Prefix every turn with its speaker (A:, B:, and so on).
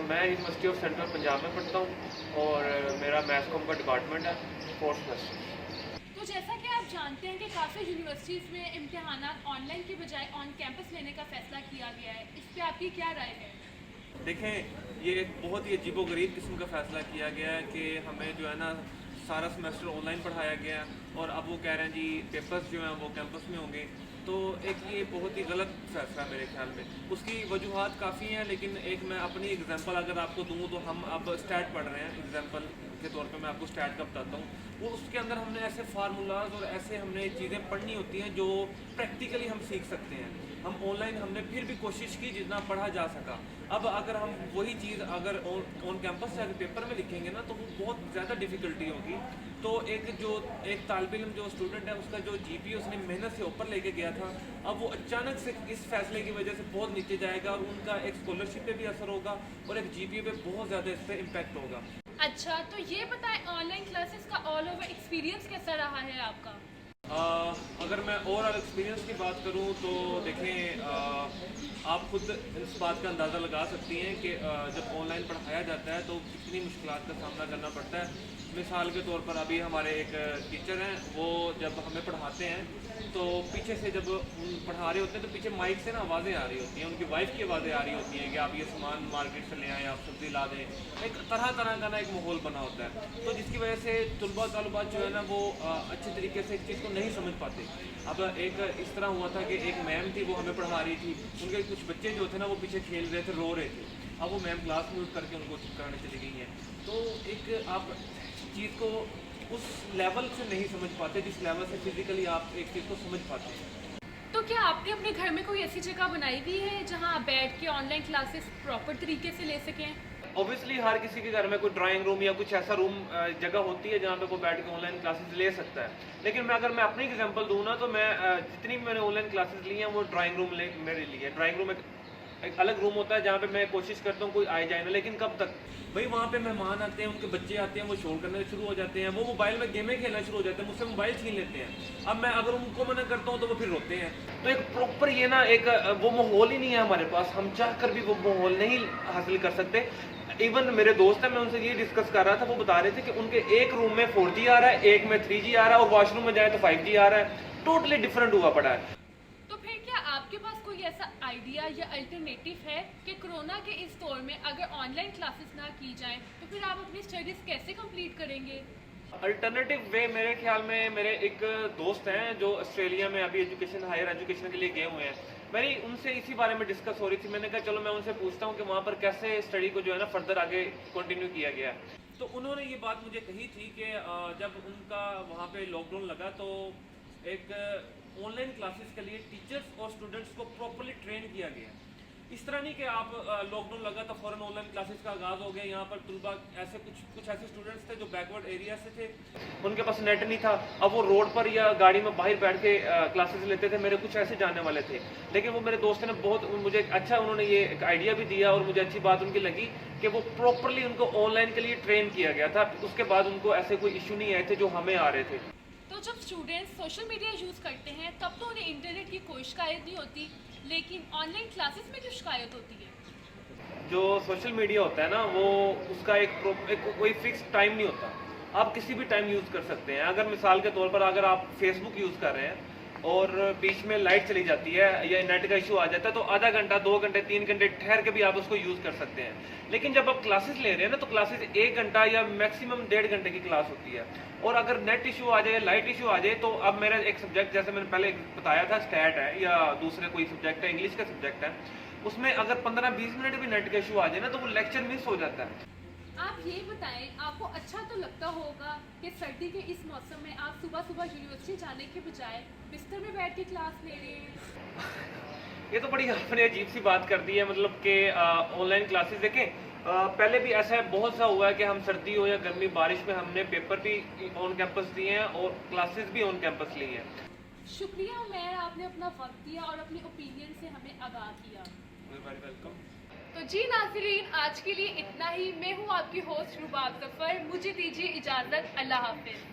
A: मैं university of central Punjab में पढ़ता हूँ और मेरा मैथ्स कॉम का डिपार्टमेंट है, फोर्थ सेमेस्टर।
B: तो जैसा कि आप जानते हैं कि काफ़ी यूनिवर्सिटीज़ में इम्तिहानात ऑनलाइन के बजाय ऑन कैंपस लेने का फैसला किया गया है, इस पे आपकी क्या राय है?
A: देखें, ये एक बहुत ही अजीबोगरीब किस्म का फ़ैसला किया गया है कि हमें जो है ना सारा सेमेस्टर ऑनलाइन पढ़ाया गया और अब वो कह रहे हैं जी पेपर्स जो हैं वो कैंपस में होंगे। तो एक ये बहुत ही गलत फैसला है मेरे ख्याल में। उसकी वजूहात काफ़ी हैं, लेकिन एक मैं अपनी एग्जांपल अगर आपको दूँ तो हम अब स्टैट पढ़ रहे हैं, एग्जांपल के तौर पे मैं आपको स्टैट का बताता हूँ। वो उसके अंदर हमने ऐसे फार्मूलाज और ऐसे हमने चीज़ें पढ़नी होती हैं जो प्रैक्टिकली हम सीख सकते हैं। हम ऑनलाइन हमने फिर भी कोशिश की जितना पढ़ा जा सका। अब अगर हम वही चीज़ अगर ऑन कैंपस से अगर पेपर में लिखेंगे ना तो वो बहुत ज़्यादा डिफ़िकल्टी होगी। तो एक तालिब इल्म जो स्टूडेंट है उसका जो जीपीए उसने मेहनत से ऊपर लेके गया था, अब वो अचानक से इस फैसले की वजह से बहुत नीचे जाएगा और उनका एक स्कॉलरशिप पे भी असर होगा और एक जीपीए पे बहुत ज़्यादा इस पर इम्पैक्ट होगा।
B: अच्छा, तो ये बताएं ऑनलाइन क्लासेस का ऑल ओवर एक्सपीरियंस कैसा रहा है आपका?
A: अगर मैं ओवरऑल एक्सपीरियंस की बात करूं तो देखें, आप खुद इस बात का अंदाज़ा लगा सकती हैं कि जब ऑनलाइन पढ़ाया जाता है तो कितनी मुश्किलात का सामना करना पड़ता है। मिसाल के तौर पर अभी हमारे एक टीचर हैं, वो जब हमें पढ़ाते हैं तो पीछे से जब पढ़ा रहे होते हैं तो पीछे माइक से ना आवाज़ें आ रही होती हैं, उनकी वाइफ की आवाज़ें आ रही होती हैं कि आप ये सामान मार्केट से ले आएँ, आप सब्ज़ी ला दें। एक तरह तरह का ना एक माहौल बना होता है, तो जिसकी वजह से तलबात जो है ना वो अच्छे तरीके से इस चीज़ को नहीं समझ पाते। अब एक इस तरह हुआ था कि एक मैम थी, वो हमें पढ़ा रही थी, उनके कुछ बच्चे जो थे ना वो पीछे खेल रहे थे, रो रहे थे। अब वो मैम क्लास म्यूट करके उनको चुप कराने चली गई हैं। तो एक आप चीज़ को उस लेवल से नहीं समझ पाते जिस लेवल से फिजिकली आप एक चीज़ को समझ पाते हैं।
B: तो क्या आपने अपने घर में कोई ऐसी जगह बनाई हुई है जहां आप बैठ के ऑनलाइन क्लासेस प्रॉपर तरीके से ले सकें?
A: ऑब्वियसली हर किसी के घर में कोई ड्राइंग रूम या कुछ ऐसा रूम जगह होती है जहाँ पे वो बैठ के ऑनलाइन क्लासेस ले सकता है। लेकिन अगर मैं अपनी एग्जांपल दूँ ना तो मैं जितनी भी मैंने ऑनलाइन क्लासेस ली हैं वो ड्राइंग रूम मेरे लिए। ड्राइंग रूम एक अलग रूम होता है जहाँ पे मैं कोशिश करता हूँ कोई आए जाए ना, लेकिन कब तक भाई वहाँ पे मेहमान आते हैं, उनके बच्चे आते हैं, वो शोर करने शुरू हो जाते हैं, वो मोबाइल में गेमें खेलना शुरू हो जाते हैं, मुझसे मोबाइल छीन लेते हैं। अब मैं अगर उनको मना करता हूँ तो वो फिर रोते हैं। तो एक प्रॉपर ये ना एक वो माहौल ही नहीं है हमारे पास, हम चाह कर भी वो माहौल नहीं हासिल कर सकते। इवन मेरे दोस्त हैं, मैं उनसे ये डिस्कस कर रहा था, वो बता रहे थे कि उनके एक रूम में 4G आ रहा है, एक में 3G आ रहा है और वॉशरूम में जाए तो 5G आ रहा है। टोटली डिफरेंट हुआ पड़ा है।
B: तो फिर क्या आपके पास कोई ऐसा आइडिया या अल्टरनेटिव है कि कोरोना के इस दौर में अगर ऑनलाइन क्लासेस ना की जाएं तो फिर आप अपनी स्टडीज कैसे कंप्लीट करेंगे?
A: अल्टरनेटिव वे मेरे ख्याल में मेरे एक दोस्त हैं जो ऑस्ट्रेलिया में अभी हायर एजुकेशन के लिए गए हुए हैं। मेरी उनसे इसी बारे में डिस्कस हो रही थी। मैंने कहा चलो मैं उनसे पूछता हूँ कि वहाँ पर कैसे स्टडी को जो है ना फर्दर आगे कंटिन्यू किया गया। तो उन्होंने ये बात मुझे कही थी कि जब उनका वहाँ पे लॉकडाउन लगा तो एक ऑनलाइन क्लासेस के लिए टीचर्स और स्टूडेंट्स को प्रॉपर्ली ट्रेन किया गया। इस तरह नहीं कि आप लॉकडाउन लगा तो फ़ौरन ऑनलाइन क्लासेस का आगाज़ हो गया। यहाँ पर तुलबा ऐसे कुछ ऐसे स्टूडेंट्स थे जो बैकवर्ड एरिया से थे, उनके पास नेट नहीं था। अब वो रोड पर या गाड़ी में बाहर बैठ के क्लासेस लेते थे। मेरे कुछ ऐसे जानने वाले थे, लेकिन वो मेरे दोस्त ने बहुत मुझे अच्छा उन्होंने ये एक आइडिया भी दिया और मुझे अच्छी बात उनकी लगी कि वो प्रॉपरली उनको ऑनलाइन के लिए ट्रेन किया गया था। उसके बाद उनको ऐसे कोई इशू नहीं आए थे जो हमें आ रहे थे।
B: तो जब स्टूडेंट्स सोशल मीडिया यूज़ करते हैं तब तो उन्हें इंटरनेट की कोई शिकायत नहीं होती, लेकिन ऑनलाइन क्लासेस में क्यों शिकायत होती है?
A: जो सोशल मीडिया होता है ना वो उसका एक कोई फिक्स टाइम नहीं होता। आप किसी भी टाइम यूज़ कर सकते हैं। अगर मिसाल के तौर पर अगर आप फेसबुक यूज़ कर रहे हैं और बीच में लाइट चली जाती है या नेट का इशू आ जाता है तो आधा घंटा 2 घंटे 3 घंटे ठहर के भी आप उसको यूज़ कर सकते हैं। लेकिन जब आप क्लासेस ले रहे हैं ना तो क्लासेस 1 घंटा या मैक्सिमम 1.5 घंटे की क्लास होती है। और अगर नेट इशू आ जाए, लाइट इशू आ जाए, तो अब मेरा एक सब्जेक्ट जैसे मैंने पहले बताया था स्टैट है या दूसरे कोई सब्जेक्ट है, इंग्लिश का सब्जेक्ट है, उसमें अगर 15-20 मिनट भी नेट का इशू आ जाए ना तो वो लेक्चर मिस हो जाता है।
B: आप ये बताएं, आपको अच्छा तो लगता होगा कि सर्दी के इस मौसम में आप सुबह सुबह यूनिवर्सिटी जाने के बजाय बिस्तर में बैठ के क्लास ले रहे हैं?
A: ये तो बड़ी आपने अजीब सी बात कर दी है, मतलब कि ऑनलाइन क्लासेस देखें। पहले भी ऐसा बहुत सा हुआ है कि हम सर्दी हो या गर्मी बारिश में हमने पेपर भी ऑन कैंपस दिए हैं और क्लासेस भी ऑन कैंपस ली हैं।
B: शुक्रिया उमैर, आपने अपना वक्त दिया और अपनी ओपिनियन से हमें आगाह किया।
A: Very welcome.
B: तो जी नाज़रीन, आज के लिए इतना ही। मैं हूँ आपकी होस्ट रुबाब ज़फ़र, मुझे दीजिए इजाज़त। अल्लाह हाफ़िज़।